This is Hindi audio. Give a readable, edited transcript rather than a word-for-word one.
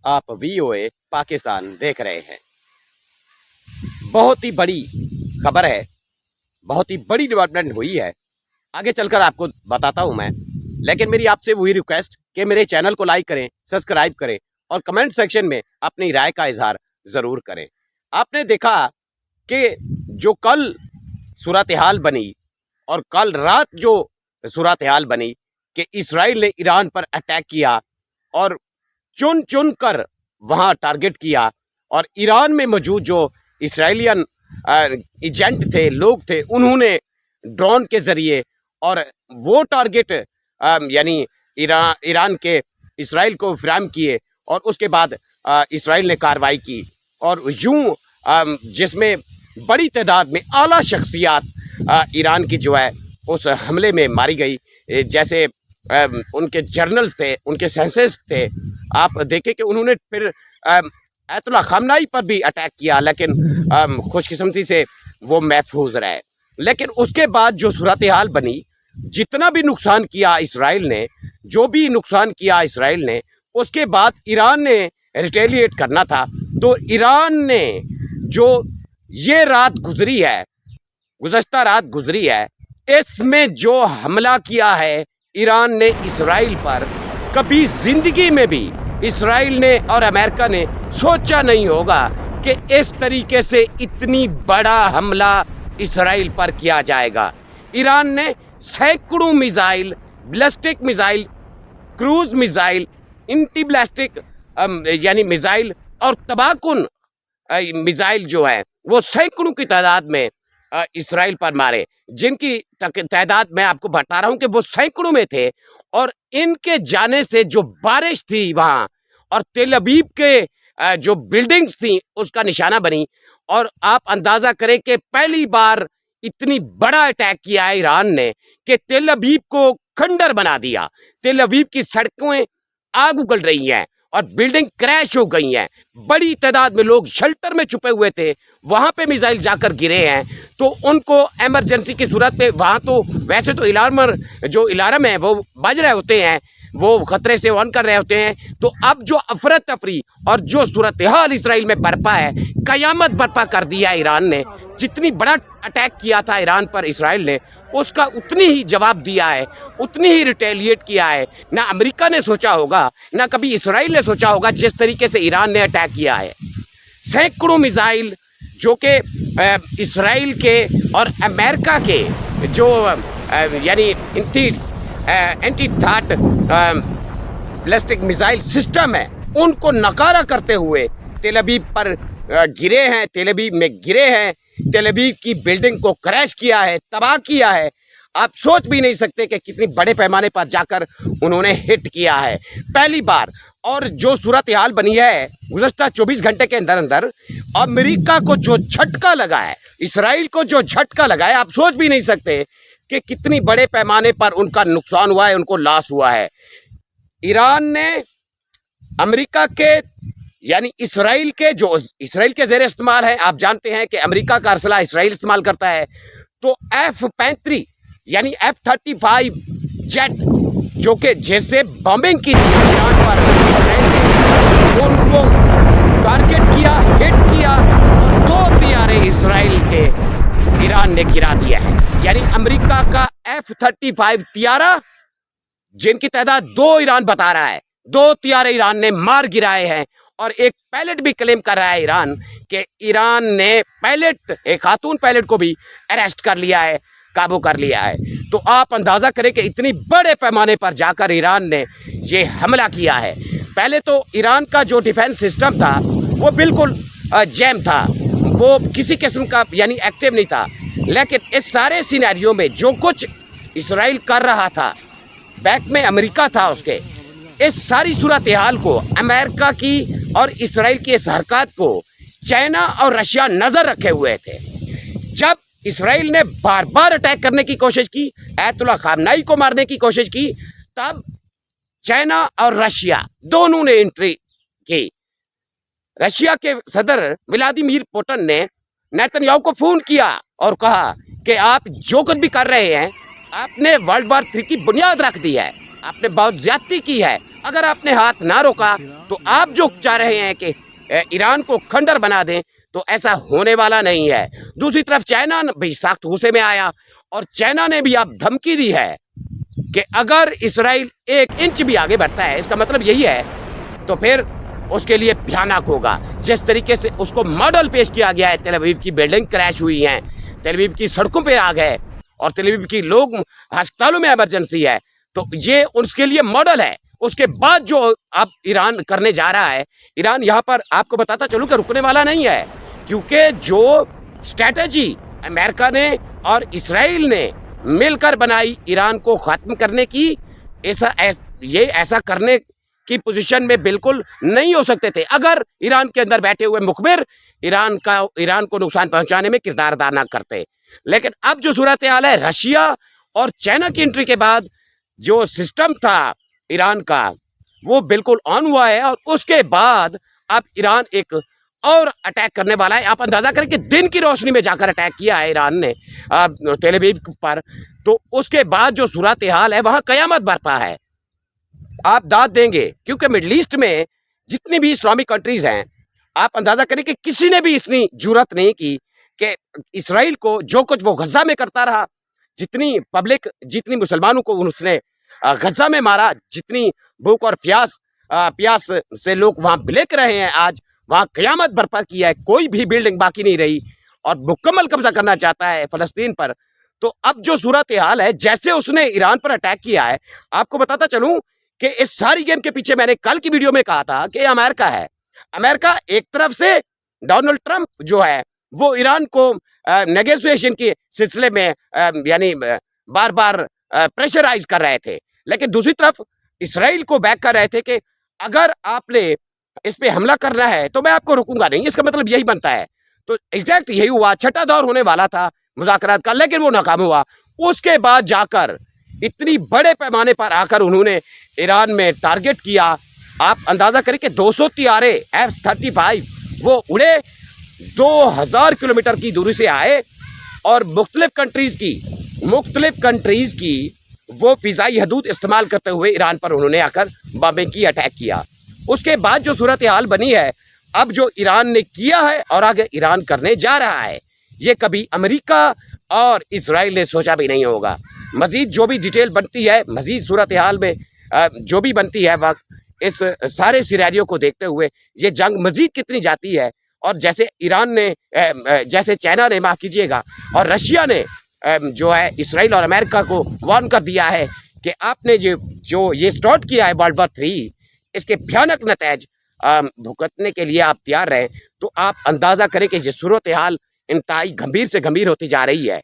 आप VOA पाकिस्तान देख रहे हैं। बहुत ही बड़ी खबर है, बहुत ही बड़ी डेवलपमेंट हुई है, आगे चलकर आपको बताता हूं मैं। लेकिन मेरी आपसे वही रिक्वेस्ट कि मेरे चैनल को लाइक करें, सब्सक्राइब करें और कमेंट सेक्शन में अपनी राय का इजहार ज़रूर करें। आपने देखा कि जो कल सूरत हाल बनी और कल रात जो सूरत हाल बनी कि इसराइल ने ईरान पर अटैक किया और चुन चुन कर वहाँ टारगेट किया, और ईरान में मौजूद जो इसराइलियन एजेंट थे, लोग थे, उन्होंने ड्रोन के ज़रिए और वो टारगेट यानी ईरान के इसराइल को फ्राहम किए, और उसके बाद इसराइल ने कार्रवाई की। और यूं जिसमें बड़ी तादाद में आला शख्सियात ईरान की जो है उस हमले में मारी गई, जैसे उनके जर्नल्स थे, उनके सेंसेस थे। आप देखें कि उन्होंने फिर अयतुल्लाह खामनाई पर भी अटैक किया, लेकिन खुशकिस्मती से वो महफूज रहे। लेकिन उसके बाद जो सूरत हाल बनी, जितना भी नुकसान किया इसराइल ने, जो भी नुकसान किया इसराइल ने, उसके बाद ईरान ने रिटेलिएट करना था। तो ईरान ने जो ये रात गुजरी है, गुज़श्ता रात गुजरी है, इसमें जो हमला किया है ईरान ने इसराइल पर, कभी ज़िंदगी में भी इसराइल ने और अमेरिका ने सोचा नहीं होगा कि इस तरीके से इतनी बड़ा हमला इसराइल पर किया जाएगा। ईरान ने सैकड़ों missile, ballistic missile, cruise missile, anti ballistic यानी मिसाइल और तबाहकुन मिसाइल जो है वो सैकड़ों की तादाद में इसराइल पर मारे, जिनकी तादाद मैं आपको बता रहा हूं कि वो सैकड़ों में थे। और इनके जाने से जो बारिश थी वहां और तेल अवीव के जो बिल्डिंग्स थी उसका निशाना बनी। और आप अंदाजा करें कि पहली बार इतनी बड़ा अटैक किया है ईरान ने कि तेल अवीव को खंडर बना दिया। तेल अवीव की सड़कें आग उगल रही हैं और बिल्डिंग क्रैश हो गई हैं। बड़ी तादाद में लोग शेल्टर में छुपे हुए थे, वहाँ पे मिसाइल जाकर गिरे हैं, तो उनको इमरजेंसी की सूरत में वहाँ तो वैसे तो अलार्म है वो बज रहे होते हैं, वो खतरे से ऑन कर रहे होते हैं। तो अब जो अफरा तफरी और जो सूरत हाल इसराइल में बरपा है, कयामत बरपा कर दिया है ईरान ने। जितनी बड़ा अटैक किया था ईरान पर इसराइल ने, उसका उतनी ही जवाब दिया है, उतनी ही रिटेलिएट किया है। ना अमेरिका ने सोचा होगा, ना कभी इसराइल ने सोचा होगा जिस तरीके से ईरान ने अटैक किया है। सैकड़ों मिसाइल जो कि इसराइल के और अमेरिका के जो यानी एंटी थाट बैलिस्टिक मिसाइल सिस्टम है, उनको नकारा करते हुए तेल अवीव पर गिरे हैं, तेल अवीव में गिरे हैं, तेल अवीव की बिल्डिंग को क्रैश किया है, तबाह किया है। आप सोच भी नहीं सकते कि कितनी बड़े पैमाने पर जाकर उन्होंने हिट किया है पहली बार। और जो सूरत हाल बनी है गुज़श्ता 24 घंटे के अंदर अंदर, अमेरिका को जो झटका लगा है, इसराइल को जो झटका लगा है, आप सोच भी नहीं सकते कि कितनी बड़े पैमाने पर उनका नुकसान हुआ है, उनको लॉस हुआ है। ईरान ने अमेरिका के यानी इसराइल के ज़ेर इस्तेमाल है। आप जानते हैं कि अमेरिका का अरसला इसराइल इस्तेमाल करता है। तो F-35 यानी F-35 जेट जो कि जैसे बॉम्बिंग की थी ईरान पर इसराइल ने, उनको टारगेट किया, हिट किया और 2 तैयारे इसराइल के ईरान ने गिरा दिया है। यानी अमेरिका का F-35 तैयारा, जिनकी तादाद 2 ईरान बता रहा है, 2 तैयारे ईरान ने मार गिराए हैं। और एक पायलट भी क्लेम कर रहा है ईरान कि ईरान ने एक खातून पायलट को भी अरेस्ट कर लिया है, काबू कर लिया है। तो आप अंदाज़ा करें कि इतनी बड़े पैमाने पर जाकर ईरान ने ये हमला किया है। पहले तो ईरान का जो डिफेंस सिस्टम था वो बिल्कुल जैम था, वो किसी किस्म का यानी एक्टिव नहीं था। लेकिन इस सारे सिनेरियो में जो कुछ इसराइल कर रहा था, बैक में अमेरिका था उसके, इस सारी सूरत हाल को, अमेरिका की और इसराइल की इस हरकत को चाइना और रशिया नज़र रखे हुए थे। जब इसराइल ने बार बार अटैक करने की कोशिश की, अयतुल्लाह खामनाई को मारने की कोशिश की, तब चाइना और रशिया दोनों ने एंट्री की। रशिया के सदर व्लादिमीर पुतिन ने नेतन्याहू को फ़ोन किया और कहा कि आप जो कुछ भी कर रहे हैं, आपने वर्ल्ड वॉर 3 की बुनियाद रख दी है। आपने बहुत ज्यादती की है। अगर आपने हाथ ना रोका तो आप जो चाह रहे हैं कि ईरान को खंडर बना दें, तो ऐसा होने वाला नहीं है। दूसरी तरफ चाइना भी सख्त गुस्से में आया और चाइना ने भी अब धमकी दी है कि अगर इसराइल 1 इंच भी आगे बढ़ता है, इसका मतलब यही है, तो फिर उसके लिए भयानक होगा। जिस तरीके से उसको मॉडल पेश किया गया है, तेल अवीव की बिल्डिंग क्रैश हुई हैं, तेल अवीव की सड़कों पे आ गए और तेल अवीव की लोग अस्पतालों में इमरजेंसी है, तो ये उसके लिए मॉडल है। उसके बाद जो अब ईरान करने जा रहा है, ईरान यहाँ पर आपको बताता चलूं कि रुकने वाला नहीं है, क्योंकि जो स्ट्रैटेजी अमेरिका ने और इसराइल ने मिलकर बनाई ईरान को खत्म करने की, ऐसा करने की पोजीशन में बिल्कुल नहीं हो सकते थे अगर ईरान के अंदर बैठे हुए मुखबिर ईरान को नुकसान पहुंचाने में किरदार अदा ना करते। लेकिन अब जो सूरत हाल है, रशिया और चाइना की एंट्री के बाद जो सिस्टम था ईरान का, वो बिल्कुल ऑन हुआ है और उसके बाद अब ईरान एक और अटैक करने वाला है। आप अंदाजा करें कि दिन की रोशनी में जाकर अटैक किया है ईरान ने तेल अवीव पर, तो उसके बाद जो सूरत हाल है वहां कयामत बरपा है। आप दाद देंगे, क्योंकि मिडल ईस्ट में जितनी भी इस्लामिक कंट्रीज हैं, आप अंदाजा करें कि किसी ने भी इतनी जुर्रत नहीं की कि इसराइल को जो कुछ वो गजा में करता रहा, जितनी पब्लिक, जितनी मुसलमानों को उसने गजा में मारा, जितनी भूख और प्यास से लोग वहां बिलख रहे हैं, आज वहां कयामत बर्पा की है, कोई भी बिल्डिंग बाकी नहीं रही और मुकम्मल कब्जा करना चाहता है फलस्तीन पर। तो अब जो सूरत हाल है, जैसे उसने ईरान पर अटैक किया है, आपको बताता चलूं कि इस सारी गेम के पीछे मैंने कल की वीडियो में कहा था कि अमेरिका है। अमेरिका एक तरफ से डोनाल्ड ट्रंप जो है वो ईरान को नेगोशिएशन के सिलसिले में यानी बार बार प्रेशराइज कर रहे थे, लेकिन दूसरी तरफ इसराइल को बैक कर रहे थे कि अगर आपने इस पे हमला करना है तो मैं आपको रुकूंगा नहीं। इसका मतलब यही बनता है। तो एग्जैक्ट यही हुआ, छठा दौर होने वाला था मुज़ाकरात का, लेकिन वो नाकाम हुआ। उसके बाद जाकर इतनी बड़े पैमाने पर आकर उन्होंने ईरान में टारगेट किया। आप अंदाजा करें कि 200 तियारे F-35 वो उड़े, 2000 किलोमीटर की दूरी से आए और मुख्तलिफ कंट्रीज की वो फिजाई हदूद इस्तेमाल करते हुए ईरान पर उन्होंने आकर बॉम्बिंग की, अटैक किया। उसके बाद जो सूरत हाल बनी है, अब जो ईरान ने किया है और आगे ईरान करने जा रहा है, ये कभी अमेरिका और इसराइल ने सोचा भी नहीं होगा। मजीद जो भी डिटेल बनती है, मजीद सूरत हाल में जो भी बनती है वक्त, इस सारे सिनेरियो को देखते हुए ये जंग मजीद कितनी जाती है, और जैसे ईरान ने जैसे चाइना ने, माफ़ कीजिएगा, और रशिया ने जो है इसराइल और अमेरिका को वार्न कर दिया है कि आपने जो ये स्टार्ट किया है वर्ल्ड वॉर 3, इसके भयानक नतीजे भुगतने के लिए आप तैयार रहें। तो आप अंदाज़ा करें कि ये सूरत हाल इंतहाई गंभीर से गंभीर होती जा रही है।